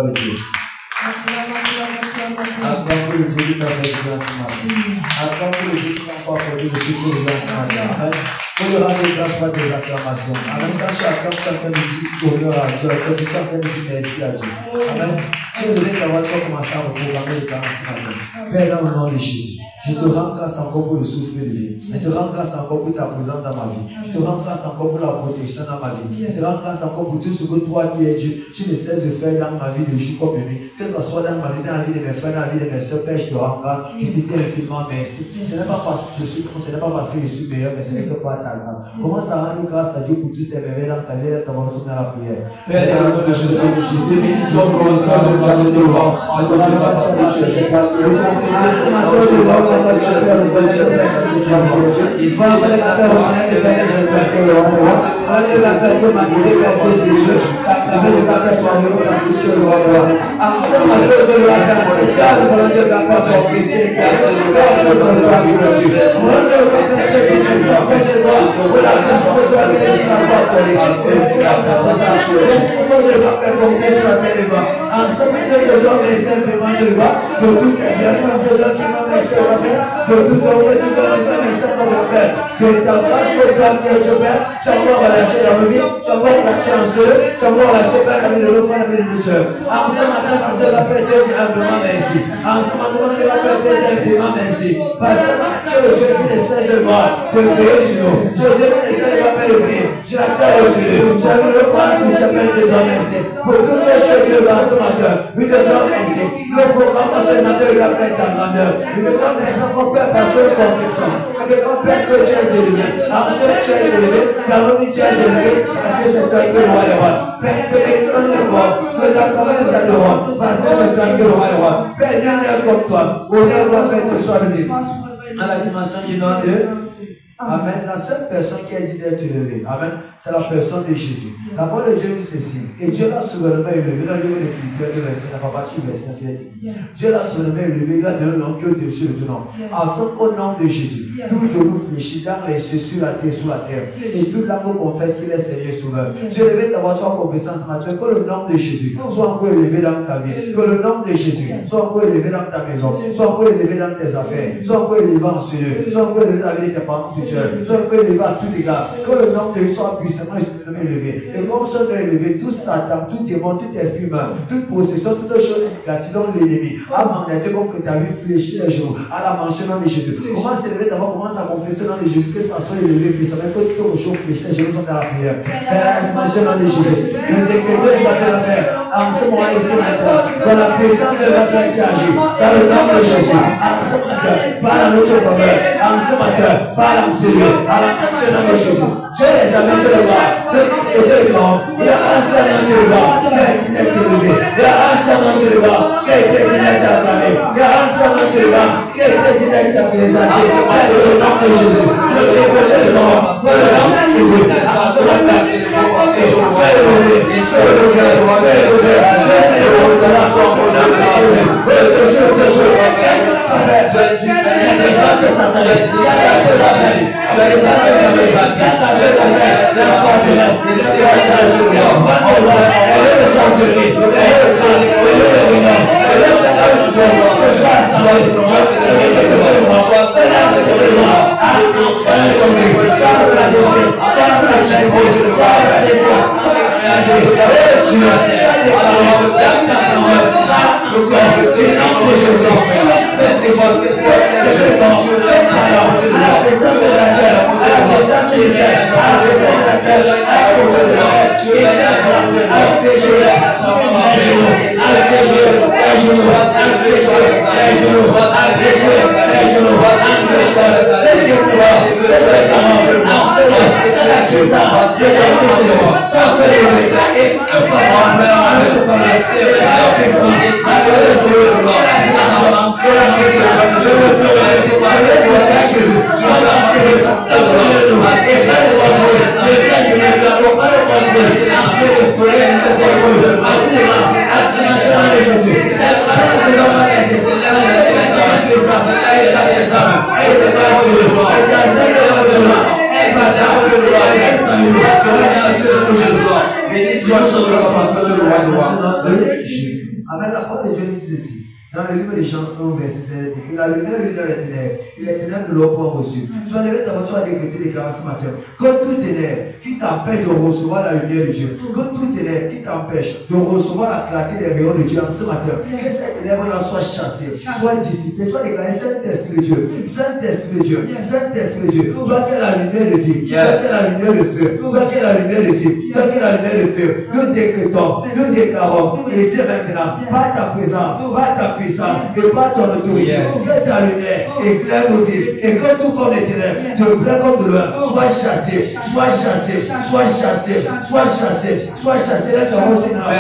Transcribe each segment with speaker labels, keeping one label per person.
Speaker 1: gloire de Dieu. Acclame pour le Dieu qui t'a fait du bien ce matin. Acclame pour le Dieu qui t'a encore apporté le secours de bien ce matin. Amen. Faut lui rendre grâce par des acclamations. Amen. Quand tu acclames, chacun nous dit honneur à Dieu. Quand tu chacun nous dit merci à Dieu. Amen. Tu devrais t'avoir commencé à reprogrammer le temps ce matin. Père, dans le nom de Jésus. Je te rends grâce encore pour le souffle de vie. Je te rends grâce encore pour ta présence dans ma vie. Je te rends grâce encore pour la protection dans ma vie. Je te rends grâce encore pour tout ce que toi qui es Dieu, tu ne cesses de faire dans ma vie de jour comme de nuit. Que ce soit dans ma vie, dans la vie de mes frères, dans la vie de mes soeurs, Père, je te rends grâce. Je te dis infiniment merci. Ce n'est pas parce que je suis bon, ce n'est pas parce que je suis meilleur, mais ce n'est que par ta grâce. Commence à rendre grâce à Dieu pour tous ces merveilles dans ta vie et ta volonté dans la prière. Père, dans le nom de Jésus, bénissons ton nom de grâce et de grâce. Que ta grâce proclame que Dieu Père, soit encore relâché dans nos vies, soit encore relâché en ceux, soit encore relâché Père la vie de nos frères, la vie de nos soeurs. En ce matin, quand Dieu l'appelle, Dieu dit humblement merci. En ce matin, quand Dieu l'appelle, Dieu dit infiniment merci. Parce que tu es le Dieu qui ne cesse de voir, de prier sur nous. Tu es le Dieu qui ne cesse de rappeler de prier. Tu l'as terre aussi. Tu as vu le prince que tu appelles Dieu merci. Pour toutes les choses Dieu dans ce matin, oui, Dieu merci. Le programme de ce matin, il a fait ta grandeur. Oui, Dieu merci encore Père, parce que nous confessons. Que ton Père, que tu es élevé. Parce que tu es élevé, dans nos vies tu es élevé, parce que c'est toi qui es le roi des rois. Père, que l'excellence de roi, que ta commande est le roi, parce que c'est toi qui es le roi des rois. Père, il y en a comme toi, honneur doit faire que soit le livre. À la dimension du nom de Amen. La seule personne qui a dit d'être élevée, Amen, c'est la personne de Jésus. La parole de Dieu dit ceci. Et Dieu l'a souverainement élevé. Dans le livre de Philippiens, la partie du verset 9. Dieu l'a souverainement élevé. Il a donné un nom qui est au-dessus de tout nom. Afin qu'au nom de Jésus, tout genou fléchit dans les cieux, sur la terre, sous la terre. Et toute langue confesse qu'il est Seigneur sauveur. Dieu élevé d'avoir soit confessance ce matin. Que le nom de Jésus soit encore élevé dans ta vie. Que le nom de Jésus soit encore élevé dans ta maison. Soit encore élevé dans tes affaires. Soit encore élevé en cieux. Soit encore élevé dans la vie de tes parents spirituels. Soit encore élevé à tout égard. Que le nom de Dieu soit puissamment élevé. Et comme ça est élevé, tout Satan, tout démon, tout esprit humain, toute possession, toute chose négative dont l'ennemi a mandaté comme que tu as vu fléchir les genoux à la mention de Jésus. Commence à élever d'abord, commence à confesser dans le Jésus, que ça soit élevé, puis ça va être que toutes les choses fléchir les genoux sont dans la prière. Père, à la mention de Jésus. Le décret de la Père, en ce moment ici maintenant, dans la puissance de la Père qui agit, dans le nom de Jésus, en ce matin, par la notre faveur, en ce matin, par la Seigneur, à la mention de Jésus. Dieu les amène de le voir. Il y a un seul nom de le voir, qui est élevé. Il y a un seul nom de le voir, qui est acclamé. Il y a un seul nom de le voir, qui est présenté. C'est le nom de Jésus. Je dévoile le nom. C'est le nom de Jésus. C'est la place. C'est élevé. C'est élevé. C'est élevé. C'est élevé. De la soif de Jésus.
Speaker 2: Béni sois-tu dans le roi, parce que tu es le roi de roi.
Speaker 1: Avec la parole de Dieu nous dit ceci. Dans le livre de Jean 1, verset 7, la lumière lui donne les ténèbres, et les ténèbres ne l'ont pas reçu. Tu vas lever ta voix, tu vas décréter les grâces ce matin. Comme tout ténèbre qui t'empêche de recevoir la lumière de Dieu, comme tout ténèbre qui t'empêche de recevoir la clarté des rayons de Dieu en ce matin, que ces ténèbres-là soient chassées, soient dissipées, soient déclarées Saint-Esprit de Dieu, Saint-Esprit de Dieu, Saint-Esprit de Dieu. Toi qui es la lumière de vie, toi qui es la lumière de feu, toi qui es la lumière de vie, toi qui es la lumière de feu, nous décrétons, nous déclarons, et c'est maintenant, par ta présence, par ta puissance et par ton autorité, que ta lumière éclaire nos vies et que tout forme de ténèbres, de vrai comme de loin, soit chassé, soit chassé, soit chassé, soit chassé, soit chassé. Là, tu as reçu dans la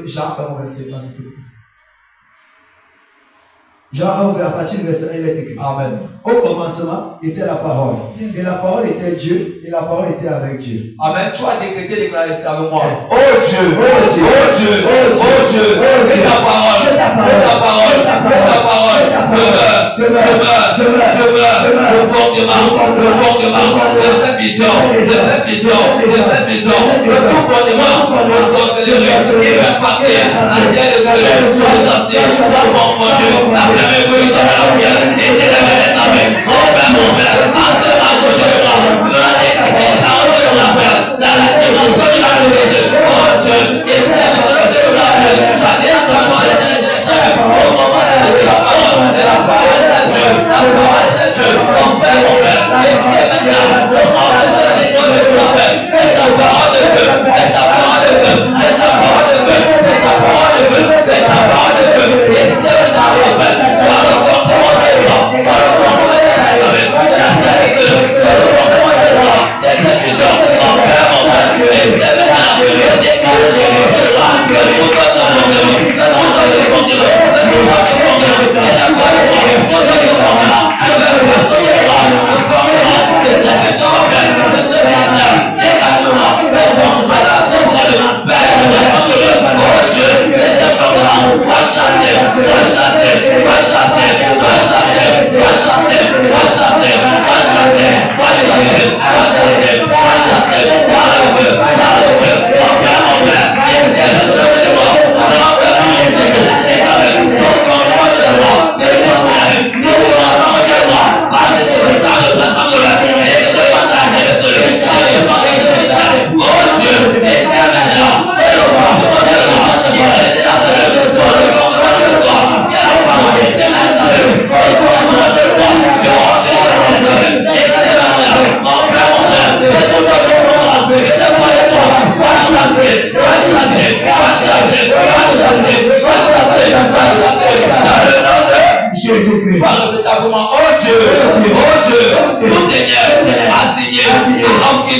Speaker 2: Jean, comment on va essayer de passer tout.
Speaker 1: Jean 1, à partir du verset 1, il est écrit.
Speaker 2: Amen.
Speaker 1: Au commencement était la parole. Et la parole était Dieu. Et la parole était avec Dieu.
Speaker 2: Amen. Tu as décrété, déclaré ça avec moi.
Speaker 1: Yes.
Speaker 2: Oh Dieu, oh Dieu, oh Dieu, oh Dieu, fais ta parole, fais ta parole, fais ta parole. Demeure, le fondement de cette vision, de cette vision, le tout fondement de sorcellerie qui va impacter la terre de Dieu, soit chassé, soit confondu, la première position de la pierre, et de la avec mon père, dans la dimension de la Jésus, oh Dieu, et c'est la parole de la paix, j'attends la parole de Dieu, au moment de la parole, c'est la parole de Dieu, mon père, et c'est maintenant, au moment de la parole de Dieu, et ta parole de Dieu, et ta parole de Dieu, et ta parole de Dieu, et ta parole de Dieu, et ta parole de Dieu, et c'est maintenant, soit le fondement de Dieu, soit le fondement de Dieu, soit le fondement de Dieu,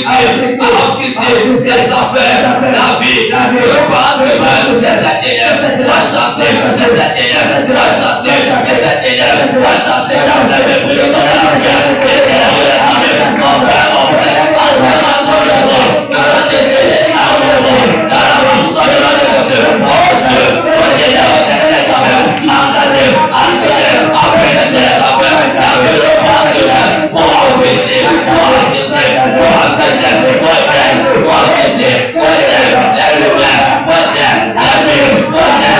Speaker 2: les affaires, la vie, le pas spirituel, les ténèbres, sois chassé, les ténèbres, sois chassé, les ténèbres, sois chassé, les mépris de son affaire, les ténèbres, les affaires, mon père, mon frère, enseignement dans le monde, dans la décision, dans le monde, dans la fonction de notre Jésus, oh Dieu, oh ténèbres, les affaires, mandaté, assigné, appelé les affaires, la vie, le pas spirituel, pour officier, pour officier, pour officier, pour officier, pour les lumières, pour la vie, pour les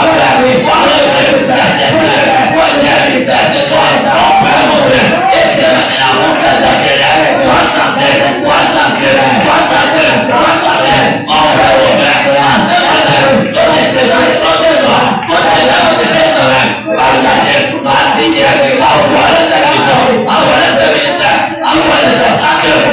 Speaker 2: affaires, pour arrêter, la destinée, pour les étoiles, mon père, mon père, et c'est maintenant mon frère de ténèbres, sois chassé, sois chassé, sois chassé, sois chassé, mon père, à ce matin, donnez tes années, donnez-moi, donnez-la, donnez-la, pardonnez, assignez, envoie les services, envoie les ministères, envoie les acteurs,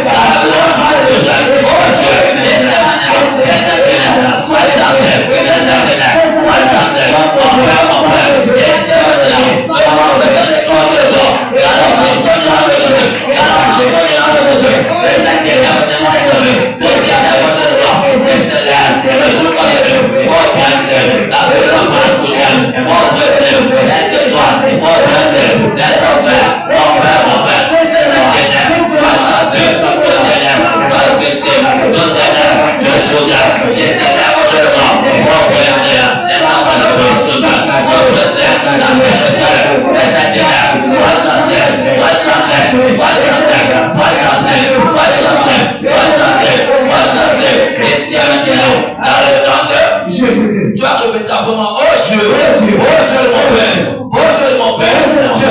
Speaker 2: oh Dieu, et c'est maintenant, et c'est maintenant, sois chassé, et c'est maintenant, sois chassé, mon père, et c'est maintenant, devant le Seigneur des corps, et à la fonction de la Jésus, et à la fonction de la Jésus, et c'est ténèbres de la Jésus, et c'est ténèbres de la et c'est l'air, le jour de Dieu, oh pressé, la vie de la masculine, oh pressé, les étoiles, oh pressé, les enfers, mon père, c'est la ténèbres, sois chassé, de ténèbres, de pressé, de ténèbres, je souviens, et c'est l'air de moi, oh pressé, les enfants de Christus, oh pressé, la vie de Dieu, et c'est ténèbres, sois chassé, sois chassé, sois chassé, sois chassé, sois chassé, sois chassé, sois chassé, et si maintenant, dans le nom de Jésus, tu as répété pour moi, oh Dieu, mon Père, oh Dieu, mon Père, je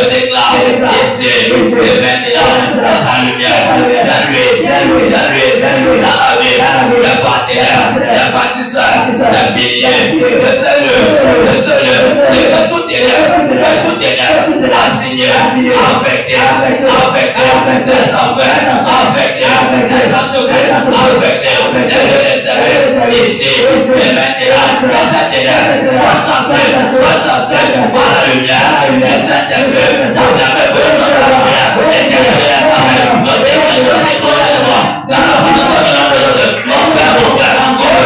Speaker 2: déclare, ici, et maintenant, dans ta lumière, dans la vie, les partenaires, les bâtisseurs, les piliers, le Seigneur, et tout ténèbres, assigné, affecté, les affaires, affecté, les entreprises, affecté, les services, ici, et maintenant, les ténèbres, sois chassé, par la lumière, du Saint-Esprit, dans la même personne de la prière, et c'est les affaires, dans la position de notre Jésus, mon Père, oh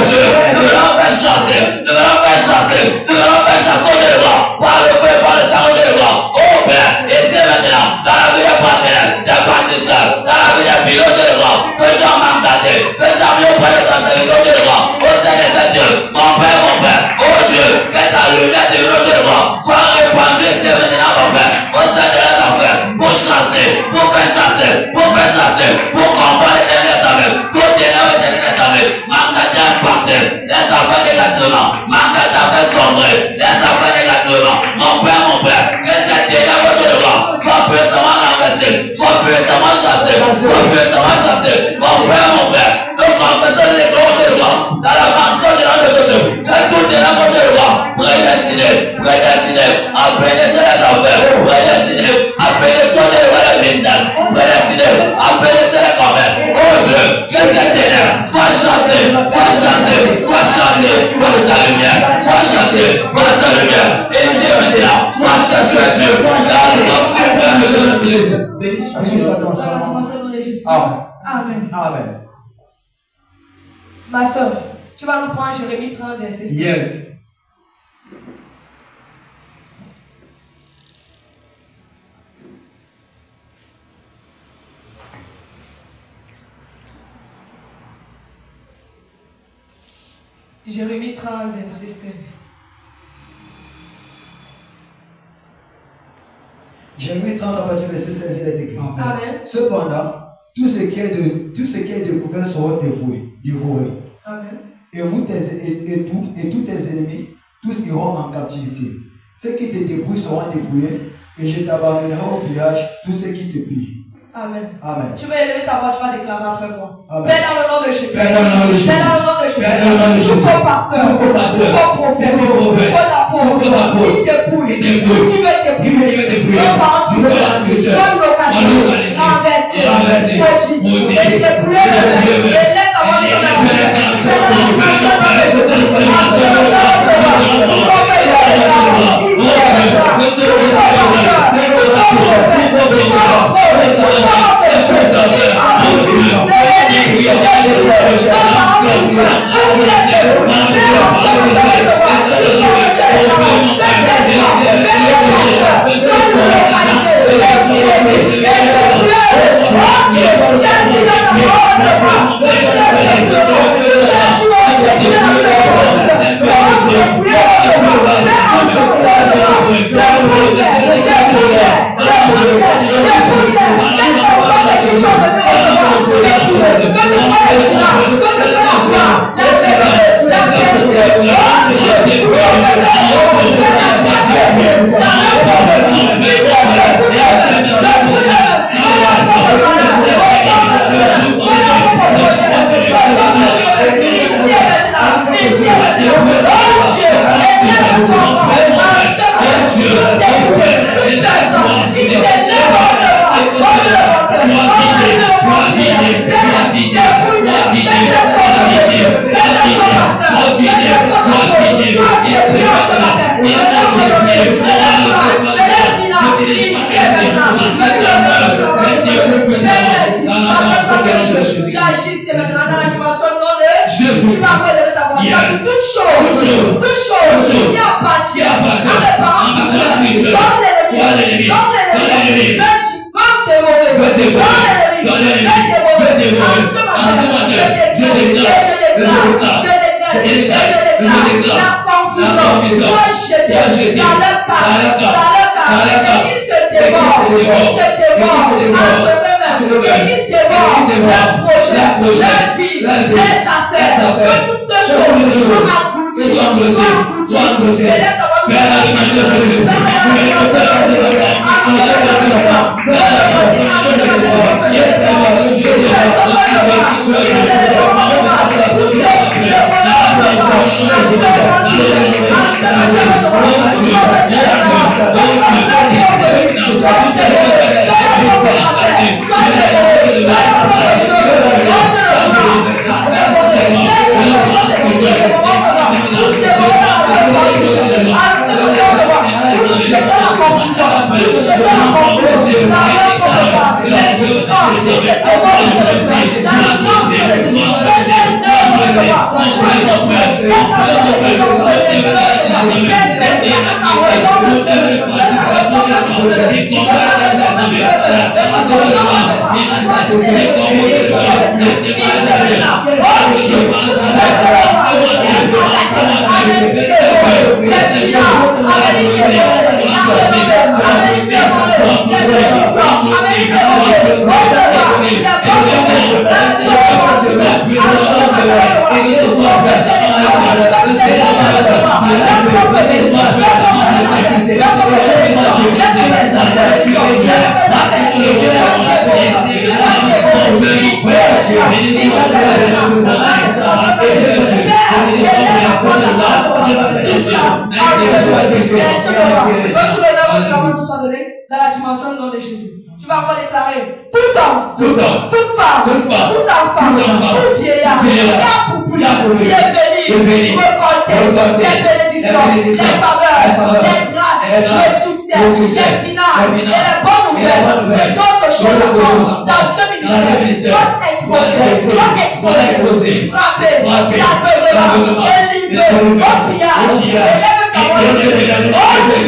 Speaker 2: Dieu, nous allons faire chasser, de loin, par le feu, par le sang de loin, oh Père, et c'est maintenant, dans la vie des partenaires, des bâtisseurs, dans la vie des pilotes de loin, que tu as mandaté, que tu as mis auprès de ton serviteur de loin, au sein de ces dieux, mon Père, oh Dieu, que ta lumière de loin soit répandue, c'est maintenant, mon Père, au sein de les affaires, pour chasser, pour faire chasser, pour comprendre les derniers affaires, côté les derniers affaires, mandaté impacté, les affaires négativement, mandaté à faire sombrer, les affaires négativement, mon Père, que cette ténèbres de loin soit puissamment renversée, soit puissamment chassée, mon Père, donc en faisant les grands de loin, dans la mansion de la Jésus, que tout ténèbres de loin, prédestiné, à pénétrer les affaires, prédestiné, à pénétrer les ministères, prédestiné, à pénétrer les commerces, oh Dieu, que cette ténèbres soit chassée, par ta lumière, par ta lumière, et si maintenant, soit chassée, Dieu, dans le nom suprême de Jésus-Christ.
Speaker 3: Amen.
Speaker 1: Amen.
Speaker 3: Ma soeur, tu vas nous prendre Jérémie 30, verset 6.
Speaker 1: Yes.
Speaker 3: Jérémie 30, verset 16.
Speaker 1: Jérémie 30, à partir du verset 16, il est écrit.
Speaker 3: Amen.
Speaker 1: Cependant, tout ce qui est découvert sera dévoré.
Speaker 3: Amen.
Speaker 1: Et tous tes ennemis, tous iront en captivité. Ceux qui te dépouillent seront dépouillés, et je t'abandonnerai au pillage tous ceux qui te pillent.
Speaker 3: Amen.
Speaker 1: Amen.
Speaker 3: Tu vas élever ta voix, tu vas déclarer après moi.
Speaker 1: Amen.
Speaker 3: Père, dans le nom de Jésus.
Speaker 2: Père, dans le nom de Jésus.
Speaker 3: Père, dans le nom de Jésus.
Speaker 2: Père, dans le nom de Jésus.
Speaker 3: Tout faux pasteur,
Speaker 2: Tout faux pasteur.
Speaker 3: tout faux prophète,
Speaker 2: Tout faux prophète.
Speaker 3: tout faux apôtre,
Speaker 2: Tout faux apôtre.
Speaker 3: qui dépouille,
Speaker 2: Qui dépouille.
Speaker 3: qui veut dépouiller,
Speaker 2: Qui veut dépouiller.
Speaker 3: nos parents
Speaker 2: Nos parents spirituels.
Speaker 3: soit localisés,
Speaker 2: Localisés.
Speaker 3: renversés,
Speaker 2: Renversés.
Speaker 3: maudits,
Speaker 2: Maudits.
Speaker 3: et dépouiller le
Speaker 2: Et
Speaker 3: même. Et laisse ta voix sur la
Speaker 2: Et
Speaker 3: terre.
Speaker 2: laisse ta voix sur la
Speaker 3: C'est la
Speaker 2: terre.
Speaker 3: situation de Jésus.
Speaker 2: C'est la
Speaker 3: Ma soeur,
Speaker 2: situation de
Speaker 3: lève ta voix.
Speaker 2: Jésus.
Speaker 3: Nous pouvons faire ça. Ici, c'est ça. Tout faux pasteur, tout faux prophète, tout faux apôtre, tout faux empêché.
Speaker 4: Dans la dimension du nom de Jésus. Tu vas encore déclarer tout homme, toute femme, tout enfant, tout vieillard, est venu récolter les bénédictions, les faveurs, les grâces, le succès, les finances et les bonnes nouvelles et d'autres choses encore dans ce ministère. Sois exposé, frappé, l'aveuglement, délivré, au pillage, élève ta voix de Dieu. Oh Dieu,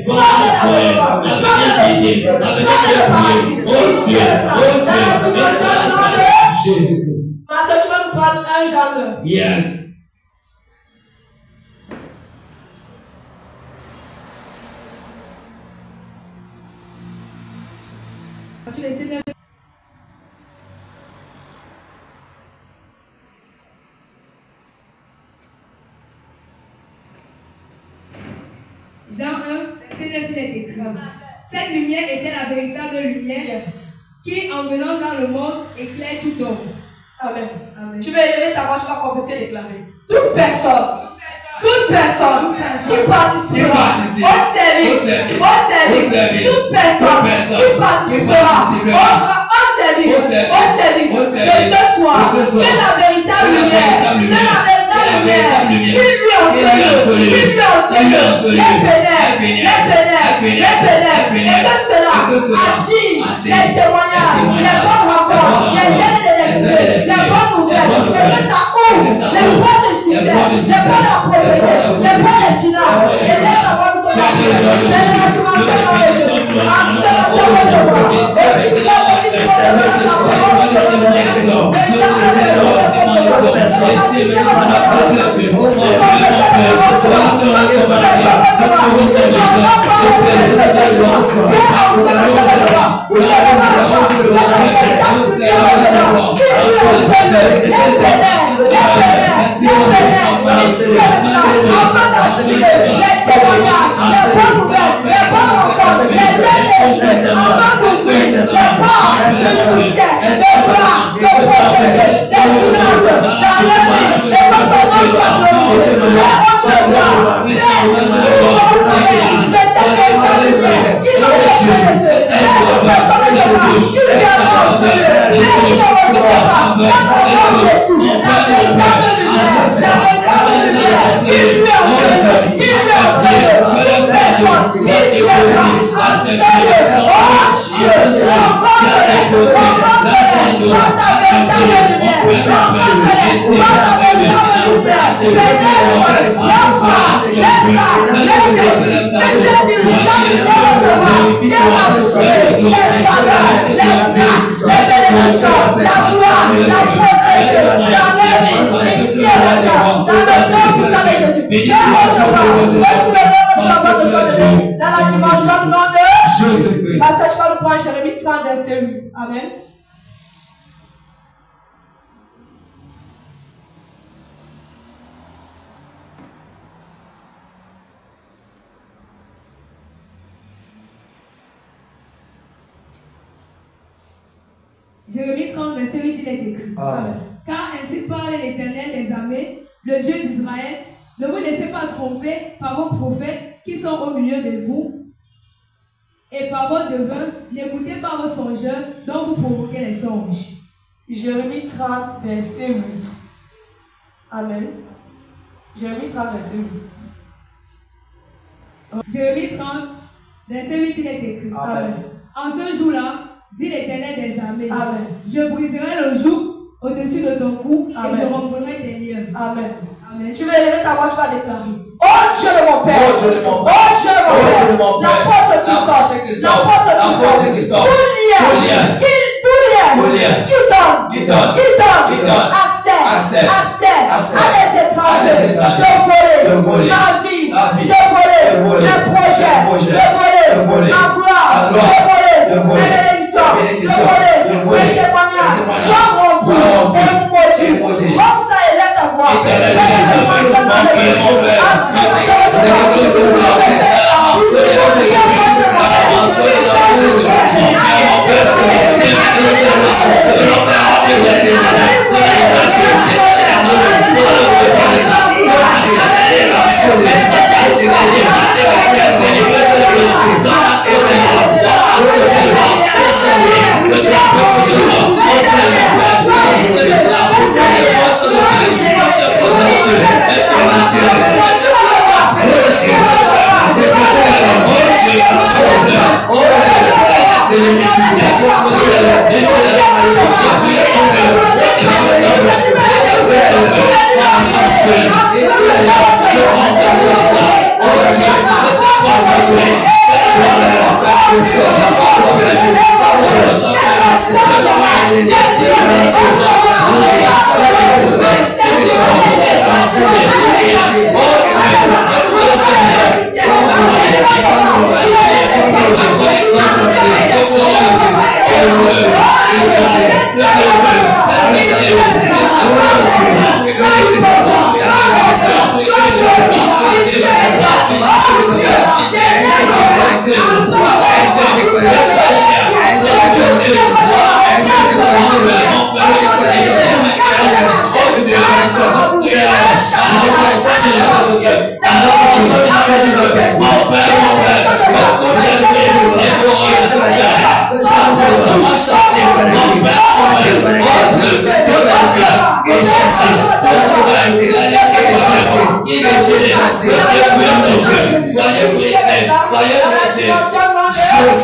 Speaker 4: Sois Ma soeur, tu vas nous prendre 1 Jean 9.
Speaker 2: Yes.
Speaker 5: Jean 1, verset 9, il est écrit. Cette lumière était la véritable lumière qui, en venant dans le monde, éclaire tout homme.
Speaker 4: Amen.
Speaker 5: Amen.
Speaker 4: Tu vas élever ta voix, tu vas confesser et déclarer. Toute personne qui participera au service, toute personne qui participera au service de ce soir, que la véritable lumière, qui lui enseigne, et que cela attire les témoignages, les bonnes rencontres, les aides de l'exil, les bonnes nouvelles, et que ça ouvre les voies de succès, les voies de la propriété, les voies des finances, et les voies de son avenir, dans la dimension de Jésus. En ce dans la dimension du nom de Jésus. Parce que tu vas nous prendre Jérémie 30, verset 8. Amen.
Speaker 5: Jérémie 30, verset 8, il est écrit.
Speaker 1: Amen.
Speaker 5: Car ainsi parle l'Éternel des armées, le Dieu d'Israël. Ne vous laissez pas tromper par vos prophètes qui sont au milieu de vous et par vos devins. N'écoutez pas vos songeurs dont vous provoquez les songes.
Speaker 4: Jérémie 30, verset 8. Amen. Jérémie 30, verset 8.
Speaker 5: Jérémie 30, verset 8, il est écrit.
Speaker 4: Amen.
Speaker 5: En ce jour-là, dit l'Éternel des armées.
Speaker 4: Amen.
Speaker 5: Je briserai le joug au-dessus de ton cou
Speaker 4: Amen.
Speaker 5: et je romprai tes liens.
Speaker 4: Amen.
Speaker 5: Amen.
Speaker 4: Tu vas élever ta voix, tu vas déclarer. Oh Dieu de mon Père.
Speaker 2: Oh Dieu de mon Père.
Speaker 4: Oh Dieu de mon
Speaker 2: Oh Dieu de
Speaker 4: Père.
Speaker 2: mon
Speaker 4: La
Speaker 2: Père.
Speaker 4: porte qui
Speaker 2: La porte
Speaker 4: sort.
Speaker 2: qui
Speaker 4: La
Speaker 2: sort.
Speaker 4: porte
Speaker 2: La porte qui
Speaker 4: qui
Speaker 2: sort.
Speaker 4: sort. Tout lien.
Speaker 2: Tout lien.
Speaker 4: Qui donne.
Speaker 2: Qui donne.
Speaker 4: Accès.
Speaker 2: Accès.
Speaker 4: À des étrangers.
Speaker 2: À des étrangers.
Speaker 4: De voler.
Speaker 2: De voler.
Speaker 4: Ma vie.
Speaker 2: Ma vie.
Speaker 4: De voler.
Speaker 2: De voler.
Speaker 4: Mes projets.
Speaker 2: Mes projets.
Speaker 4: De voler.
Speaker 2: De voler.
Speaker 4: Ma gloire.
Speaker 2: Ma gloire.
Speaker 4: De voler.
Speaker 2: De voler.
Speaker 4: Mes bénédictions.
Speaker 2: Mes
Speaker 4: De
Speaker 2: bénédictions.
Speaker 4: voler.
Speaker 2: De voler.
Speaker 4: Mes témoignages.
Speaker 2: Mes témoignages.
Speaker 4: Sois rompu.
Speaker 2: Sois rompu.
Speaker 4: Et maudit.
Speaker 2: Et maudit.
Speaker 4: Comme ça, élève ta voix.
Speaker 2: Éternel
Speaker 4: Dans la
Speaker 2: Jésus,
Speaker 4: dimension de
Speaker 2: mon Père,
Speaker 4: Jésus.
Speaker 2: mon Père. Oh,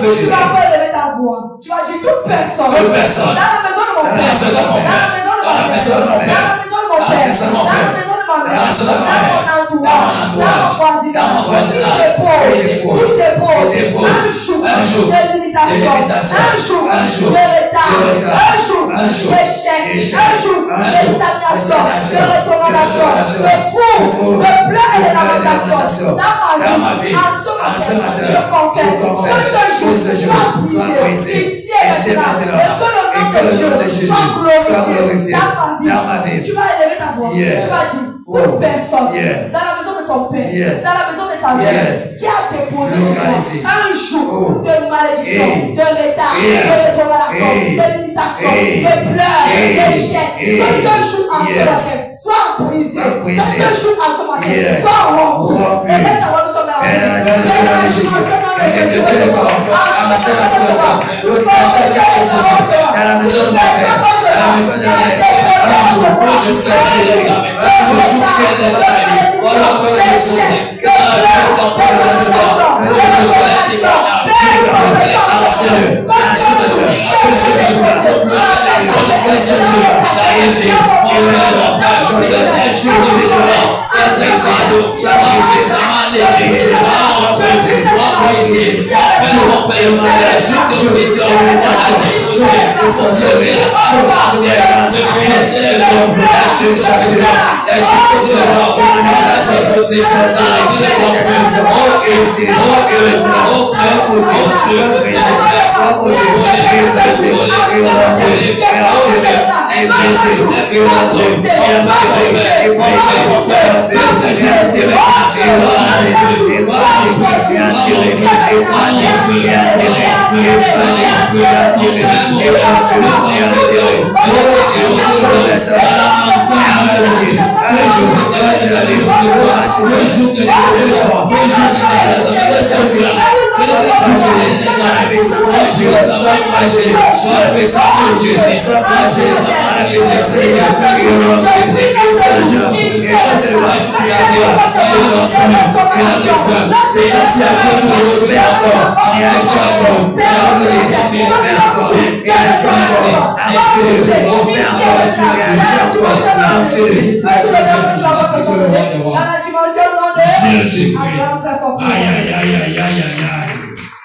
Speaker 4: Tu vas pas élever ta voix. Tu vas dire toute personne. Dans la maison de mon père. Dans la maison de ma mère. Dans la maison de mon père. Dans la maison de ma mère. Dans mon entourage. Dans mon voisinage. Tout dépôt. Un jour de limitation. Un jour de retard. Un jour d'échec. Un jour de stagnation. De retournation. De trouble. De pleurs et de lamentations. Dans ma vie. En ce matin, je confesse que ce jour soit brisé ici et maintenant. Et que le nom de Dieu soit glorifié dans ma vie. Tu vas élever ta voix. Tu vas dire toute personne dans la maison de ton père, dans la maison de ta mère, qui a déposé un jour de malédiction, de retard, de rétrogradation, de limitation, de pleurs, d'échecs, que ce jour en ce matin soit brisé, que ce jour en ce matin soit rompu. Élève ta voix, nous sommes dans la maison.
Speaker 1: Dans la maison de mon père, dans la maison de ma mère, je fais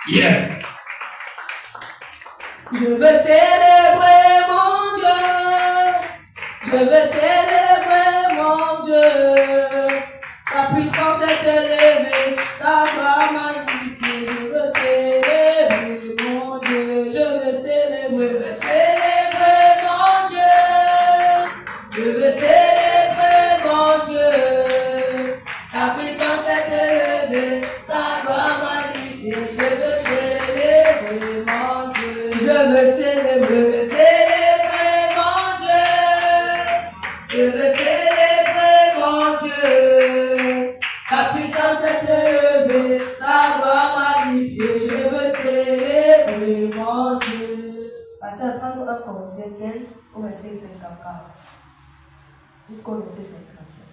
Speaker 2: Yes.
Speaker 4: Je veux célébrer mon Dieu. Je veux célébrer mon Dieu. Sa puissance est élevée, sa gloire magnifiée. Je veux célébrer mon Dieu. Je veux célébrer mon Dieu. Je veux célébrer mon Dieu. Sa puissance est élevée, sa gloire magnifiée. Je veux célébrer mon Dieu. Je veux célébrer mon Dieu. Je veux célébrer mon Dieu. Sa puissance est élevée, sa gloire magnifiée. Je veux célébrer mon Dieu. Passez à prendre 1 Corinthiens 15 au verset 54 jusqu'au verset 55.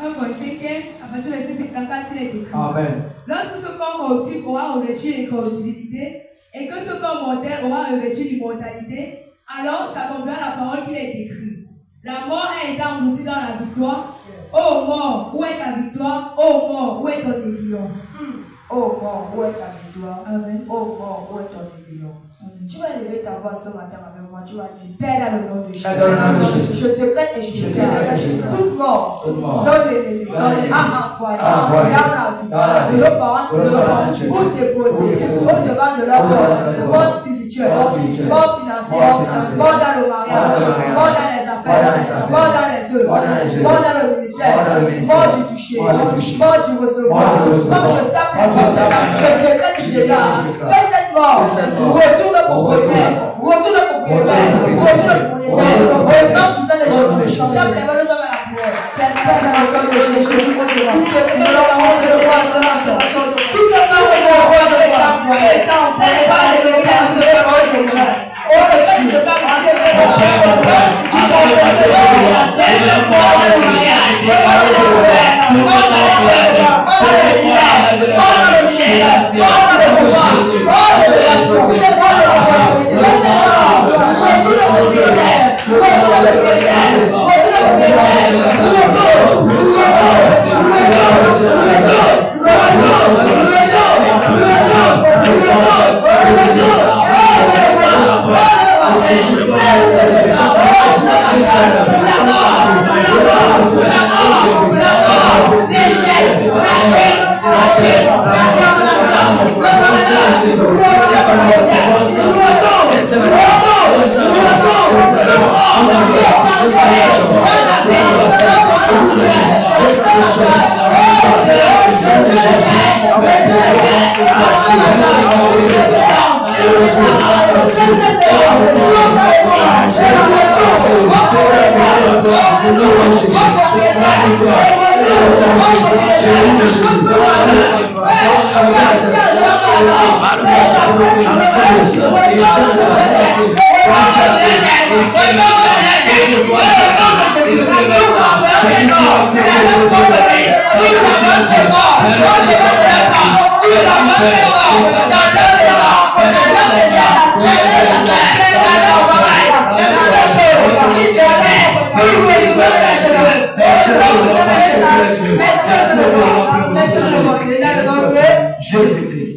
Speaker 5: 1 Corinthiens 15, à partir du verset 54, il est écrit.
Speaker 1: Amen.
Speaker 5: Lorsque ce corps corruptible aura revêtu l'incorruptibilité, et que ce corps mortel aura revêtu l'immortalité, alors s'accomplira la parole qu'il est écrite. La mort a été engloutie dans la victoire. Oh mort, où est ta victoire? Oh mort, où est ton aiguillon?
Speaker 4: Oh mort, où est ta victoire?
Speaker 5: Amen.
Speaker 4: Oh mort, où est ton aiguillon? Tu vas élever ta voix ce matin avec moi. Tu vas dire, Père, dans le nom de Jésus. Je décrète et je déclare toute mort dans l'ennemi, dans la vie, de nos parents, tout déposé au devant de leur corps, spirituel. spirituelle, mort financière, mort dans le mariage, mort dans les affaires, mort dans les œuvres, mort dans le ministère, mort du toucher, mort du recevoir. Comme je tape, je décrète, je déclare que cette mort retourne au propriétaire, retourne au propriétaire, retourne au propriétaire, au nom puissant de Jésus. Tape les mains sur la prière. Quelle génération de Jésus, toute la parole de roi, toute la parole de roi, je vais t'envoyer. C'est pas les médias de la parole de Dieu. Oh, le Dieu de la parole de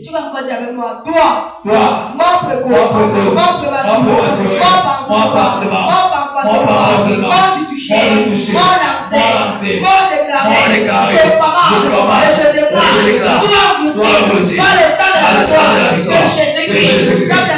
Speaker 4: Tu vas encore dire avec moi, toi, mort précoce, mort prématuré, mort mort du toucher, mort lancé, mort déclaré, je commande et je déclare, sois englouti par le sang de la Jésus-Christ, quand c'est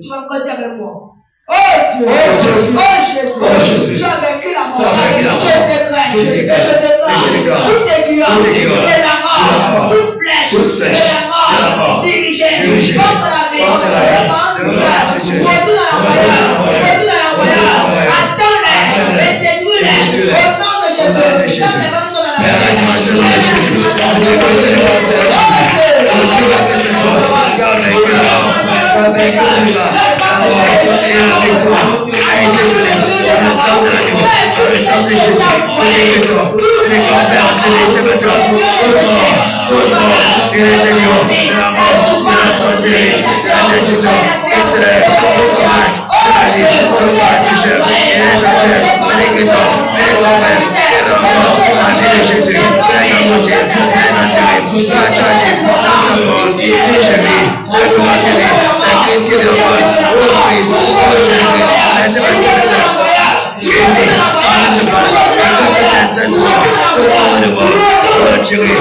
Speaker 4: tu vas encore dire avec moi. Oh Dieu, oh Jésus, tu as vaincu la mort. Je déclare, toute aiguillon et la mort, toute flèche et la mort, dirigée contre la vie, retourne à la voyage, attends-les, et détruis-les, au nom de Jésus, dans les mains de la
Speaker 1: guérison, et ton père, et l'enfant, la vie de Jésus, Père mon Dieu, les intérêts, tu as chargé, l'enfant, c'est Jésus, ce qu'on a guéri, c'est Christ qui le voit, oh Christ, oh Jésus, laissez-moi guérir là. Guéris, arrête de parler, laisse-moi, tout le monde de moi, oh Thierry,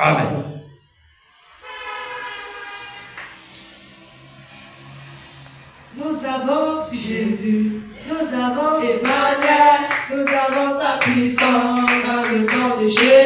Speaker 1: Amen.
Speaker 4: Nous avons Jésus, nous avons Emmanuel, nous avons sa puissance dans le nom de Jésus.